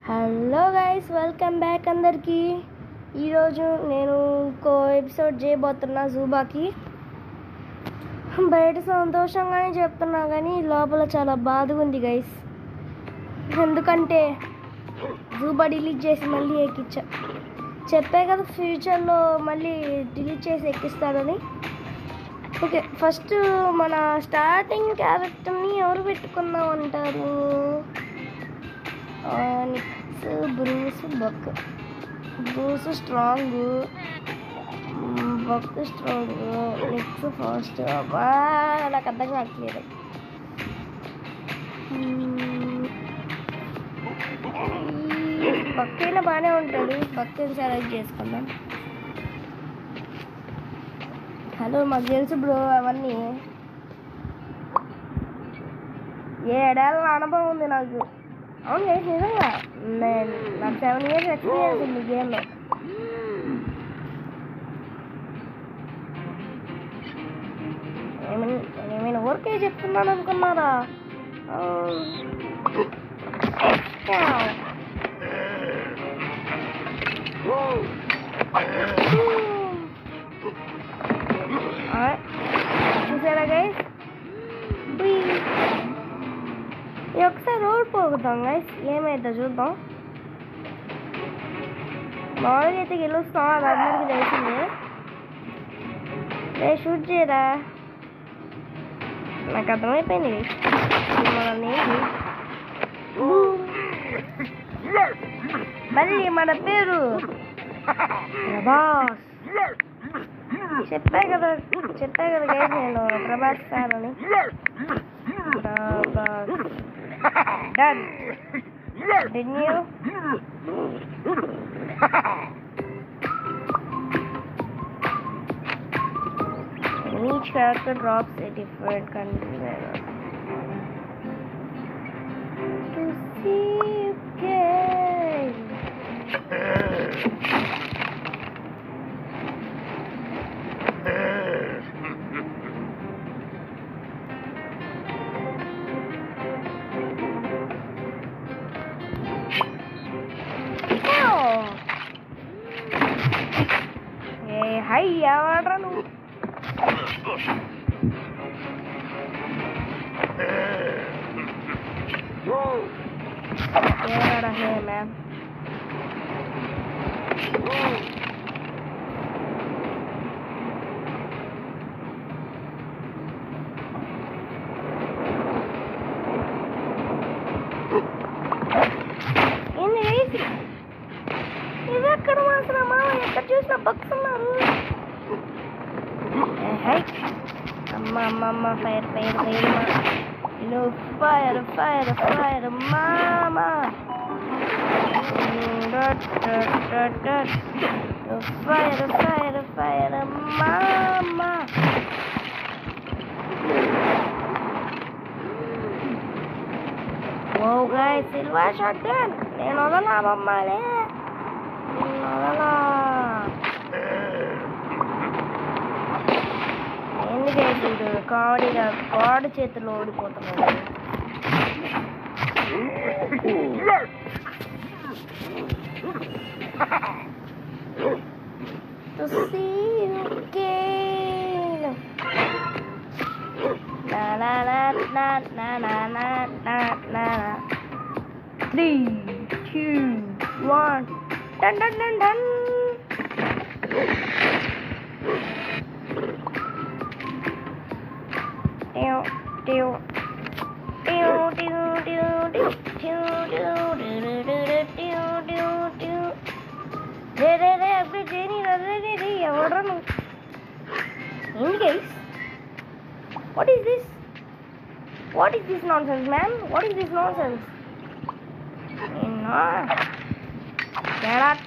Hello guys, welcome back అందరికీ. ఈరోజు నేను ఇంకో ఎపిసోడ్ చేయబోతున్నా. జూబాకి బయట సంతోషంగానే చెప్తున్నా కానీ లోపల చాలా బాధగా ఉంది గైస్. ఎందుకంటే జూబా డిలీట్ చేసి మళ్ళీ ఎక్కించా. చెప్పే కదా ఫ్యూచర్లో మళ్ళీ డిలీట్ చేసి ఎక్కిస్తాడని. ఓకే, ఫస్ట్ మన స్టార్టింగ్ క్యారెక్టర్ని ఎవరు పెట్టుకుందాం అంటారు? నిక్స్, బ్రూస్, బక్. బ్రూస్ స్ట్రాంగ్, బక్ స్ట్రాంగ్, నిక్స్ ఫాస్ట్. అబ్బా నాకు అర్థం కావట్లేదు. బక్ అయినా బాగానే ఉంటుంది. బక్ సెలెక్ట్ చేసుకుందాం. హలో, మాకు తెలుసు బ్రో అవన్నీ. 7 ఏళ్ళ అనుభవం ఉంది నాకు. అవును గైస్, నిజంగా నాకు 7 years ఎక్స్పీరియన్స్ ఉంది గేమ్లో. ఏమైనా ఊరికే చెప్తున్నాను అనుకున్నారా? చూసారా గైస్? ఒకసారి ఓడిపోతాం గైస్, ఏమైతే చూద్దాం. మామూలుగా అయితే గెలుస్తాం, అది అందరికీ తెలిసింది. షూట్ చేయరా, నాకు అర్థమైపోయింది. మళ్ళీ మన పేరు ప్రభాస్. చెప్పా కదా గైస్, నేను ప్రభాస్ ఫ్యాన్ అని. Prabhas done. Didn't you? Each character drops a different container to see again. Hi, ఎవడ్రా నువ్వు? ఎవడా హే మ్యామ్? ఇది ఎక్కడ మాత్రమా? ఎక్కడ చూసిన బక్స్ ఉన్నారు. అమ్మ ఫైర్ మామా. ఫైర్ మామా. ఓ గైస్, సిల్వర్ షాట్ గన్. నేను వదలా బొమ్మాలే, వదలా. ఎందుకైతే కామెడీగా గాడ్ చేతిలో ఓడిపోతున్నాడు. Three, 2, 1. Dun dun dun dun. What is this? What is this nonsense, man? What is this nonsense? Get up.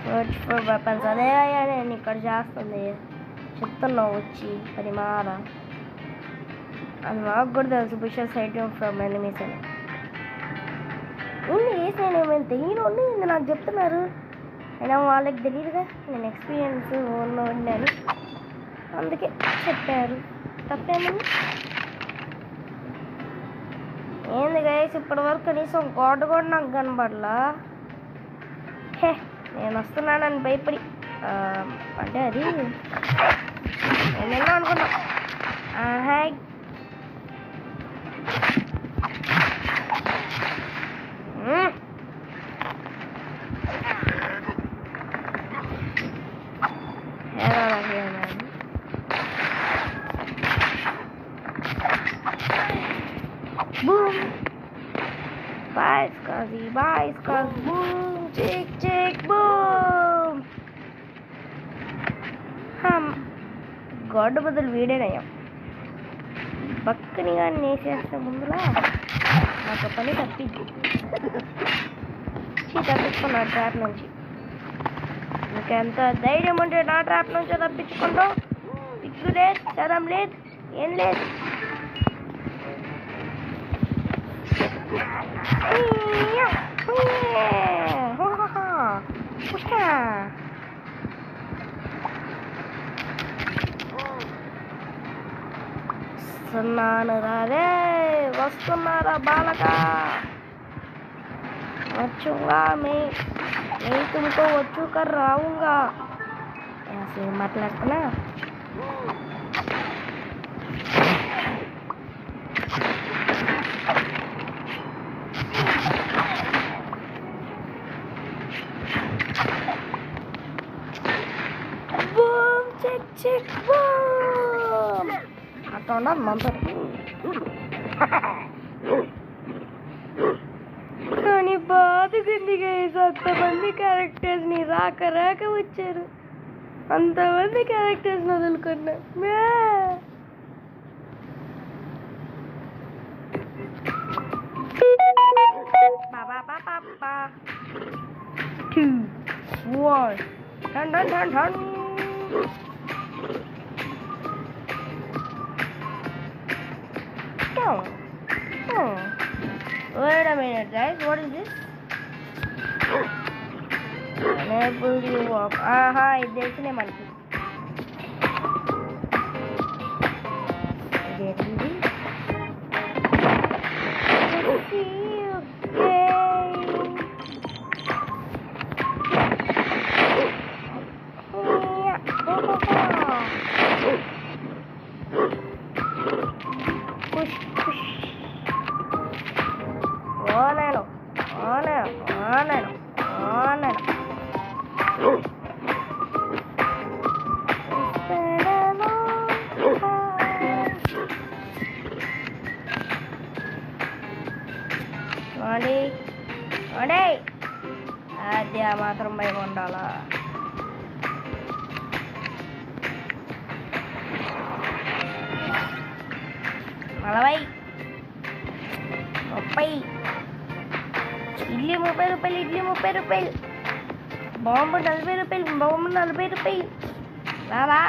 Search for weapons. అదే నేను ఇక్కడ చేస్తుంది చెప్తున్నావు వచ్చి అది మారా. అది నాకు కూడా తెలుసు. బుషెస్ ఐటమ్ ఫ్రమ్ ఎనిమీస్ అని. నేను ఏమైనా తెలియని ఇది నాకు చెప్తున్నారు. అయినా వాళ్ళకి తెలియదుగా నేను ఎక్స్పీరియన్స్ ఓన్లో ఉండాను, అందుకే చెప్పారు. తప్పేమని ఏంది గైస్, ఇప్పటి వరకు కనీసం గాడ్ కూడా నాకు కనబడలా. హే నేను వస్తున్నానని భయపడి అంటే అది నేను అనుకున్నా. Hi boom, bye Scuzzy, bye Scuzzy, boom, chick, boom. God బదులు వీడేనయ్యా, పక్కని కానీ నేసేస్తే ముందులా నాకు పని తప్పించుకున్నా ట్రాప్ నుంచి. ఇంకెంత ధైర్యం ఉంటే నా ట్రాప్ నుంచి తప్పించుకుంటావు? ఇట్లు లేదు, చదం లేదు, ఏం లేదు. వస్తున్నాను రాదే, వస్తున్నారా బాలక, వచ్చుగా मैं तुमको వచ్చు कर రావుగా. ऐसे మాట్లాడుతున్నా. బూమ్ చిక్ బూమ్ అట్లా ఉండాలి మనతో. కానీ బాధకుంది గైస్, అంతమంది క్యారెక్టర్స్ని రాక వచ్చారు, అంతమంది క్యారెక్టర్స్ని వదులుకున్నా. Wait a minute guys, what is this? Enable you up. Aha, ఇది తెలిసినే మనకి. అది ఆ మాత్రం భయం ఉండాలా? నలభై 30 ఇడ్లీ 30 రూపాయలు, ఇడ్లీ 30 రూపాయలు, బాంబు 40 రూపాయలు, బాంబు 40 రూపాయలు. రారా,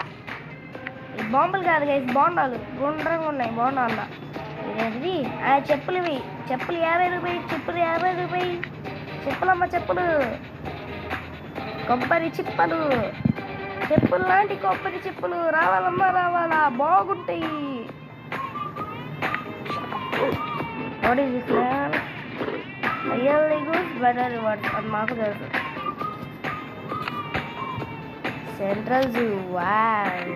ఈ బాంబులు కాదు గైస్, బోండాలు గుండ్రంగా ఉన్నాయి బోండాల్లో. ఇదేంటిది? చెప్పులువి, చెప్పులు 50 రూపాయలు, చెప్పులు 50 రూపాయలు, చెప్పులమ్మ చెప్పులు, కొబ్బరి చిప్పలు, చెప్పులు లాంటి కొబ్బరి చిప్పులు రావాలమ్మా రావాలా, బాగుంటాయి. What is this man? Really good better rewards అది మాకు తెలుసు. Central zoo, wow,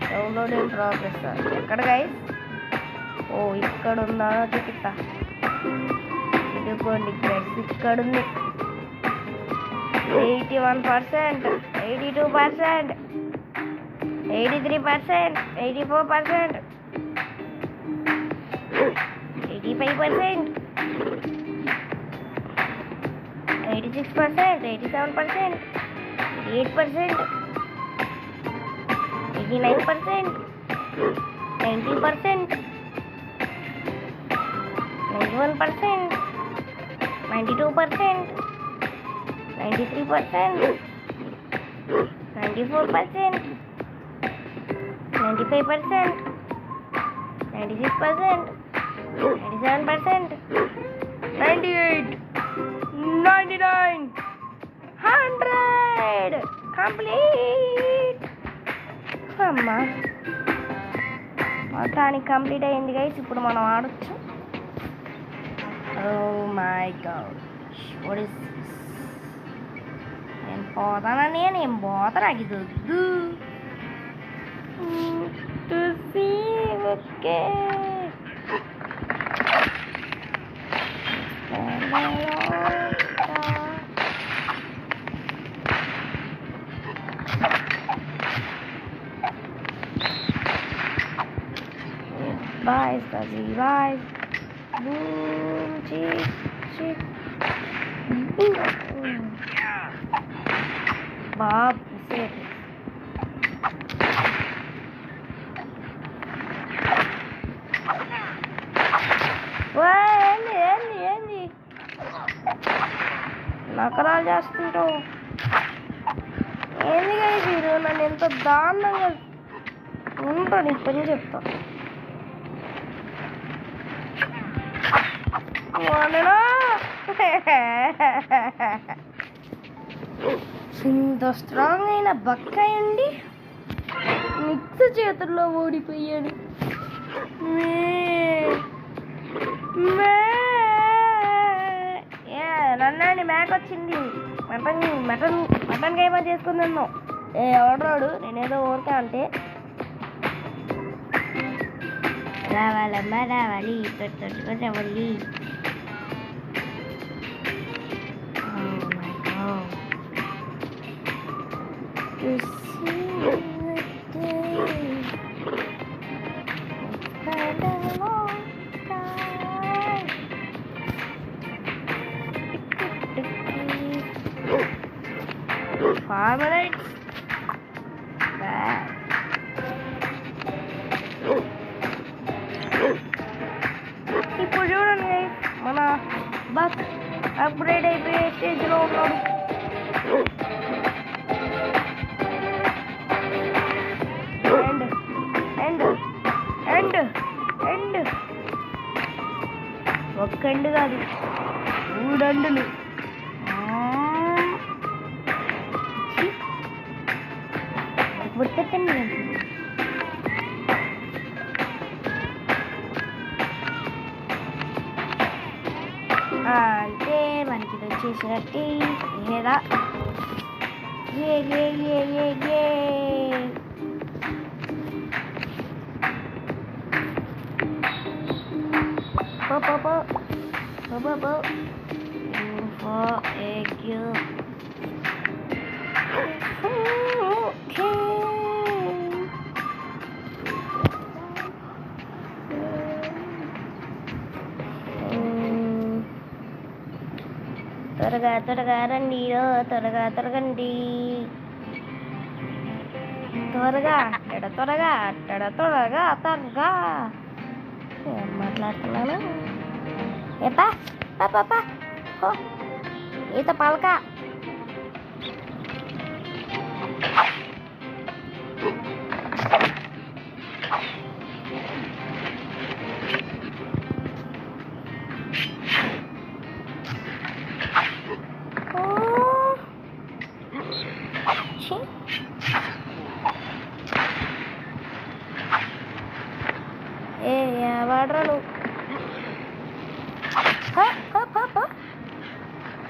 download in progress. ఎక్కడ గైస్? ఓ ఇక్కడ ఉందా, చూపిస్తా. ఇదిగోండి గైస్, ఇక్కడ ఉంది. 81%, 82%, 83%, 84%, 85%, 86%, 87%, 88%, 89%, 90%, 91%, 92%, 93%, 94%, 95%, 96%, 97%, 98, 99, 100 కంప్లీట్. అమ్మా మొత్తానికి కంప్లీట్ అయింది గైస్. ఇప్పుడు మనం ఆడొచ్చు. Oh my God, what is this? నేను పోతానని నేను పోతా, నాకు ఇది వద్దు. Okay bye, Stasi, bye. Boom, chick, chick. Boom. Bob, safe. ఏంది నకరాలు చేస్తుంటావు? ఏంది గైస్ మీరు నన్ను ఎంత దారుణంగా ఉంటాను. ఈ పని చెప్తా. ఇంత స్ట్రాంగ్ అయిన బక్కాయి అండి మిక్స్ చేతుల్లో ఓడిపోయాడు. నన్నండి మేక వచ్చింది. మటన్ గేమ చేసుకుందాం. ఎవడాడు? నేనేదో ఊరికే అంటే రావాలమ్మా రావాలి, తొట్టుకొని రావాలి. ఇప్పుడు చూడండి మన బస్ అప్గ్రేడ్ అయిపోయే స్టేజ్లో ఉన్నాడు. ఎండ్ ఒక్క ఎండు కాదు, 3 ఎండులు. గుర్తెట్టండి. అంటే మనకి ఇది వచ్చేసినట్టు ఏదా త్వరగా రండి, త్వరగా త్వరగండి, త్వరగా ఏం మాట్లాడుతున్నాను? ఏపా పాపా ఈత పలక. వాడరా నువ్వు?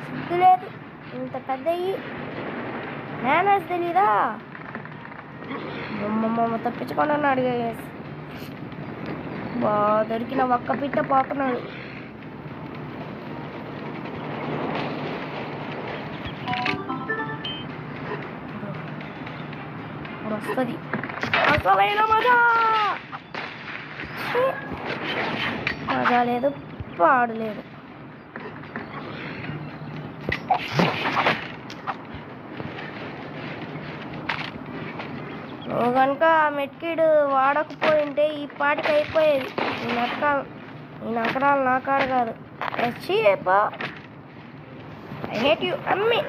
సిగ్గు లేదు, ఇంత పెద్దయి మేనేజ్ తెలీదా? మమ్మ తప్పించుకోండి అడిగా. దొరికిన ఒక్క పిట్ట పోతున్నాడు. వస్తుంది అసలైన మజా లేదు, పాడలేదు. నువ్వు కనుక మెట్కిడ్ వాడకపోయింటే ఈ పాటికి అయిపోయేది. ఈ నకరాలు నా కాడ కాదు. ఐ హేట్ యూ అమ్మి.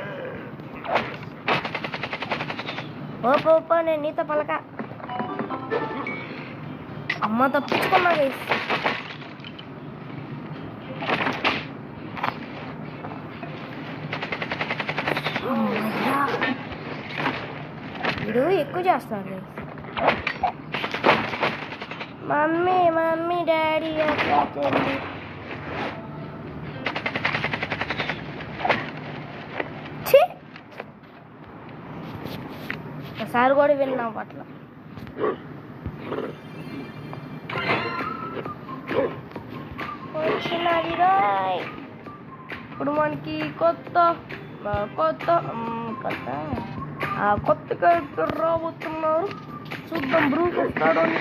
ఓపో నేను నీతో పలక. అమ్మ తప్పించుకున్నా గైస్. వీడు ఎక్కువ చేస్తాడు. మమ్మీ మమ్మీ డాడీ చెల్లి ఒకసారి కూడా విన్నాం అట్లా. వచ్చినది రాయ్. ఇప్పుడు మనకి కొత్త క్యారెక్టర్ రాబోతున్నారు. చూద్దాం బ్రూస్ వస్తాడు అని.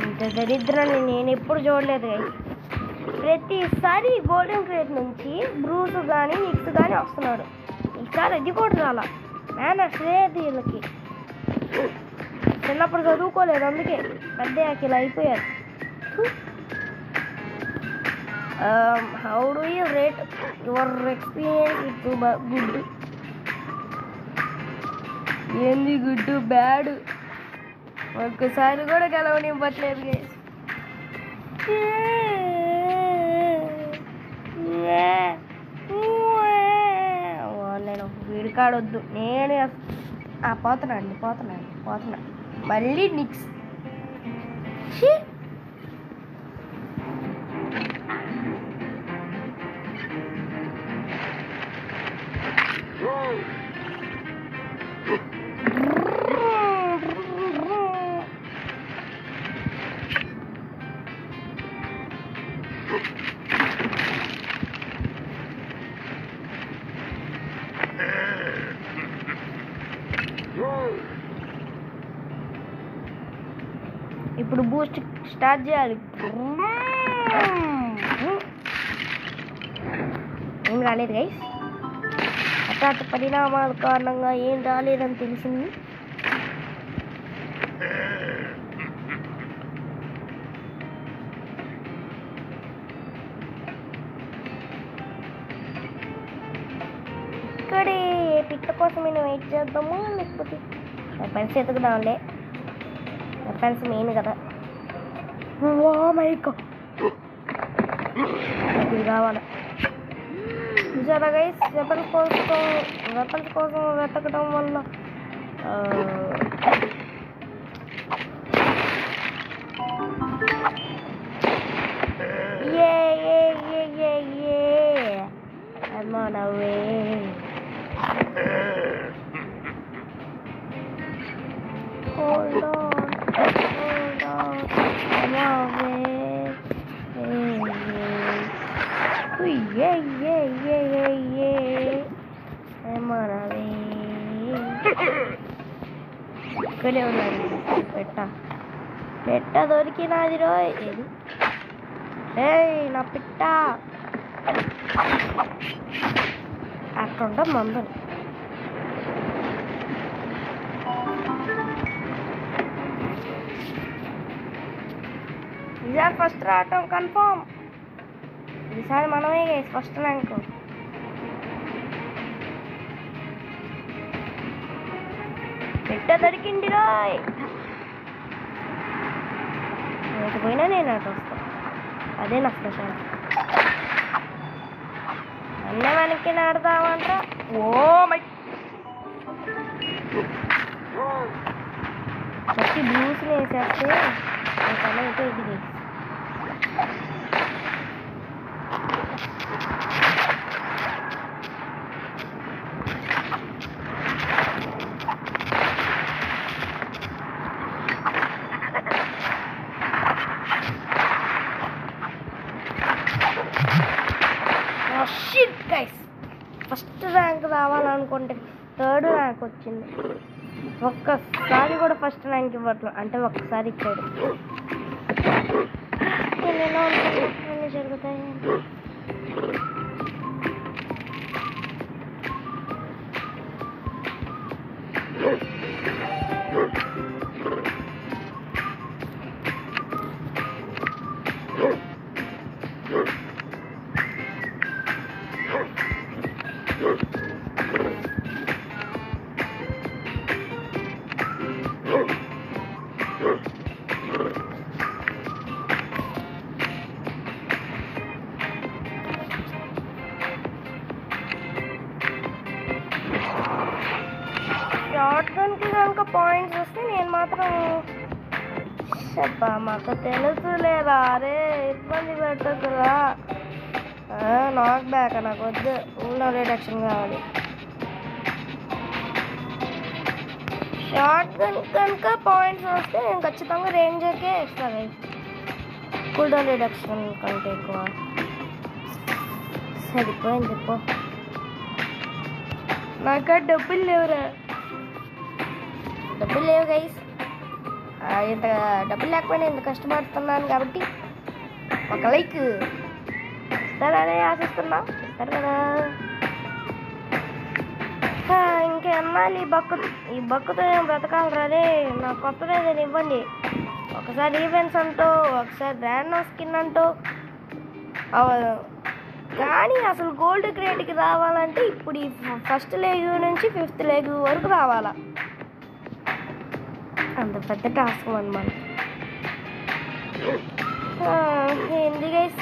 ఇంత దరిద్రాన్ని నేను ఎప్పుడు చూడలేదు. ప్రతిసారి గోల్డెన్ క్రేట్ నుంచి బ్రూస్ కానీ నిక్స్ కానీ వస్తున్నాడు. ఈసారి అది కూడా చాలా మేనర్స్ లేదు వీళ్ళకి. చిన్నప్పుడు చదువుకోలేదు, అందుకే పెద్ద ఇలా అయిపోయారు. How do you rate your experience with good? ఏంది గుడ్ బ్యాడ్? ఒక్కసారి కూడా గెలవనివ్వట్లేదు. నేను వీడికాడొద్దు, నేను పోతున్నా మళ్ళీ నిక్స్. ఇప్పుడు బూస్ట్ స్టార్ట్ చేయాలి. ఏం రాలేదు గైస్. హఠాత్ పరిణామాల కారణంగా ఏం రాలేదని తెలిసింది. ఇక్కడే పిట్ట కోసమైనా వెయిట్ చేద్దాము, లేకపోతే వెపన్స్ ఎతుకుదాంలే. వెపన్స్ మెయిన్ కదా. ఓ మై గాడ్, ఇది కావాలి. చూసారా గైస్, వెపన్స్ కోసం వెతకడం వల్ల I'm on a way. Hold on, I'm on a way. Yeah. I'm on a way. ఇక్కడే ఉన్నది పెట్ట దొరికినది రోయ్. ఏయ్ నా పిట్ట అట్లా మందులు. ఈసారి ఫస్ట్ రావటం కన్ఫామ్. ఈసారి మనమే ఫస్ట్ ర్యాంక్. పెట్ట దొరికింది రాయ్. ఎటు పోయినా నేను అటు వస్తాను, అదే నా స్పెషల్. అన్నీ మనకి నాడదామంట. ఓ మై ప్రతి బ్లూస్ని వేసేస్తే ఇంకన్నా అయితే ఇది షిట్ గైస్. ఫస్ట్ ర్యాంక్ రావాలనుకుంటే థర్డ్ ర్యాంక్ వచ్చింది. ఒక్కసారి కూడా ఫస్ట్ ర్యాంక్ ఇవ్వట్లేదు, అంటే ఒక్కసారి ఇచ్చాడు. నేను ఎలా అనుకుంటున్నా జరుగుతాయి. పాయింట్స్ వస్తే నేను మాత్రం చెప్పా మాకు తెలుసులేరా అరే ఇబ్బంది పెట్టకురా. నాట్ బ్యాక్ నాకు వద్దు, ఊళ్ళో రిడక్షన్ కావాలి. షార్ట్ గన్ కనుక పాయింట్స్ వస్తే నేను ఖచ్చితంగా రేంజర్కే ఇస్తాను. కూల్ డౌన్ రిడక్షన్ కంటే ఎక్కువ సరిపోయింది. చెప్పు నాకు డబ్బులు లేవురా, డబ్బులు లేవు గైస్. ఇంత డబ్బులు లేకపోయినా ఇంత కష్టపడుతున్నాను కాబట్టి ఒక లైక్ ఇస్తారని ఆశిస్తున్నా. ఇస్తారు కదా. ఇంకెన్నాళ్ళు ఈ బక్కుతో నేను బ్రతకాలరా. అదే నాకు కొత్తది ఏదైనా ఇవ్వండి. ఒకసారి ఈవెంట్స్ అంటూ, ఒకసారి ర్యాండమ్ స్కిన్ అంటూ అవ్వదు. కానీ అసలు గోల్డ్ క్రియేట్కి రావాలంటే ఇప్పుడు ఈ ఫస్ట్ లెగ్ నుంచి 5th లెగ్ వరకు రావాలా. అంత పెద్ద టాస్క్ అన్నమాట. ఏంది గైస్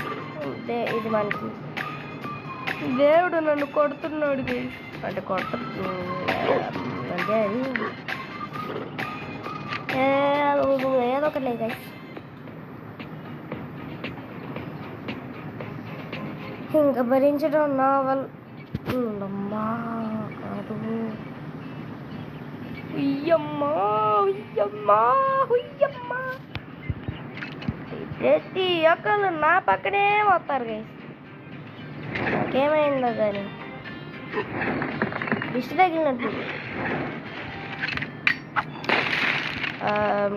ఇది మనకి దేవుడు నన్ను కొడుతున్నాడు గైస్. అంటే అంటే అది ఏదో ఒకటి లేదు గైస్. ఇంకా భరించడం నావల్ అమ్మా కాదు. ఉయ్యమ్మా ఉయ్యమ్మా ఉయ్యమ్మా. ప్రతి ఒక్కళ్ళు నా పక్కనే వస్తారు గైస్. నాకేమైందో కానీ దిష్టి తగిలినట్టు.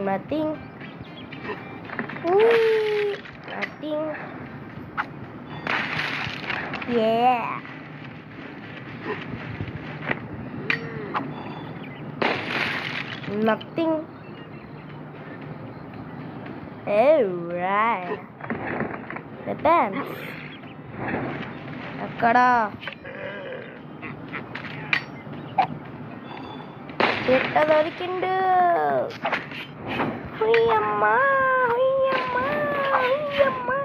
Nothing nothing. Nothing. Alright. The pants. అక్కడ ఎట్ట దొరికిండు. హుయ్యమ్మా హుయ్యమ్మా హుయ్యమ్మా.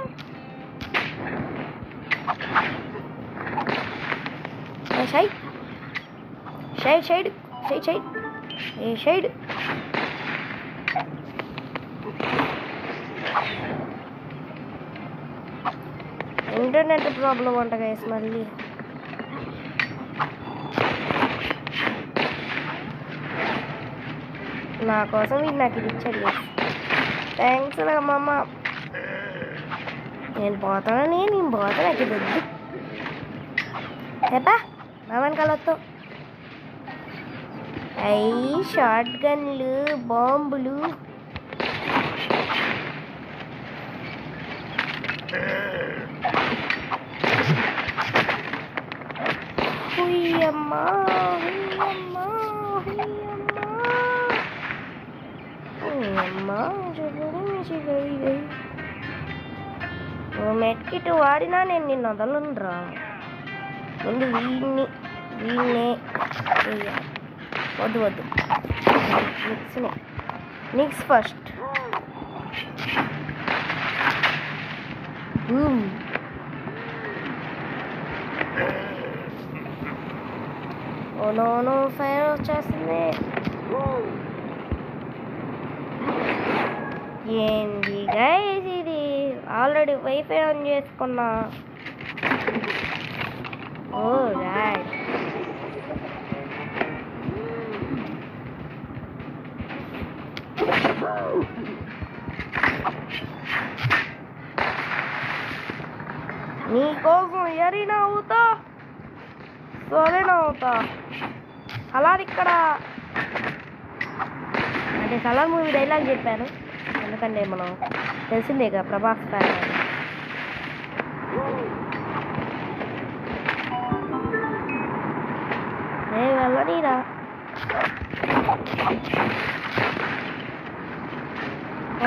షైడ్ షైడ్ షైడ్ షైడ్ షైడ్ ఏ షైడ్. ఇంటర్నెట్ ప్రాబ్లం అంట గైస్. మళ్ళీ నా కోసం వీడు నాకు ఇది ఇచ్చాడు గైస్. థ్యాంక్స్ రా అమ్మమ్మ. నేను పోతానని నేను పోతా, నాకు ఇది వద్దు. చెప్పా నా వెనకాలతో షార్ట్ గన్లు బాంబులు. హుయ్యమ్మా హుయ్యమ్మా హుయ్యమ్మా హుయ్యమ్మా. నువ్వు మెట్కిట్ వాడినా నేను నిన్ను వదలను రా. ముందు వీడినే వద్దు వద్దు. నిక్స్ ఫస్ట్. ఓనో ఫైర్ వచ్చేస్తుంది. ఏంది గైస్ ఇది? ఆల్రెడీ వైఫై ఆన్ చేసుకున్నా. ఓ రైట్. నీకోసం ఎరినా అవుతా సోలేనా అవుతా. సలార్ ఇక్కడ అంటే సలార్ మూవీ డైలాగ్ చెప్పాను, ఎందుకంటే మనం తెలిసిందే కదా ప్రభాస్ ఫ్యాన్ అని. వెళ్ళనీరా.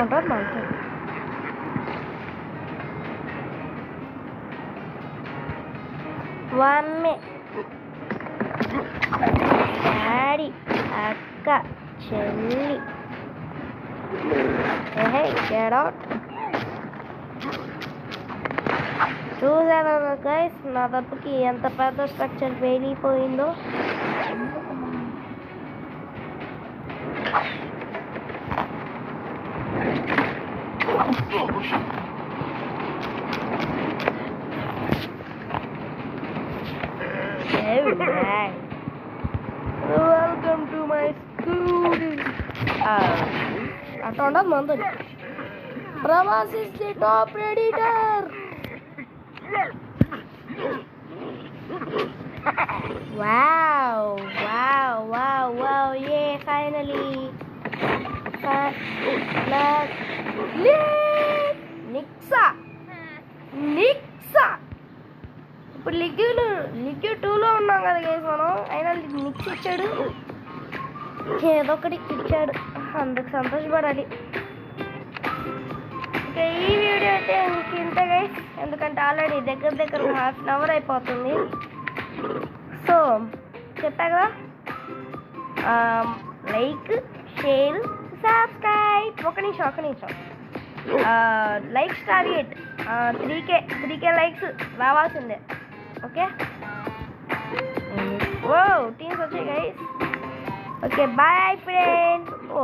ఉంటుంది మనకి. మమ్మీ డాడీ అక్క చెల్లి గెట్ అవుట్. చూసాను గైస్ నా తప్పుకి ఎంత పెద్ద స్ట్రక్చర్ పేలిపోయిందో. Welcome to my school. అట్లా ఉండదు మందు. Prabhas is the top editor. Wow wow wow wow ఏ ఫైనలీ నిక్సా నిక్సా. ఇప్పుడు లిక్విడ్ 2లో ఉన్నాం కదా గైస్ మనం. అయినా నిక్స్ ఇచ్చాడు, ఏదో ఒకటి ఇచ్చాడు, అందుకు సంతోషపడాలి. ఇంకా ఈ వీడియో అయితే ఇంత గైస్, ఎందుకంటే ఆల్రెడీ దగ్గర 1/2 అయిపోతుంది. సో చెప్పా కదా, లైక్, షేర్, సబ్స్క్రైబ్. ఒక నిమిషం. లైక్స్ టార్గెట్ 3K లైక్స్ రావాల్సిందే. ఓకే, ఓ టీమ్స్ వచ్చాయి గైస్. Okay bye friends. ఓ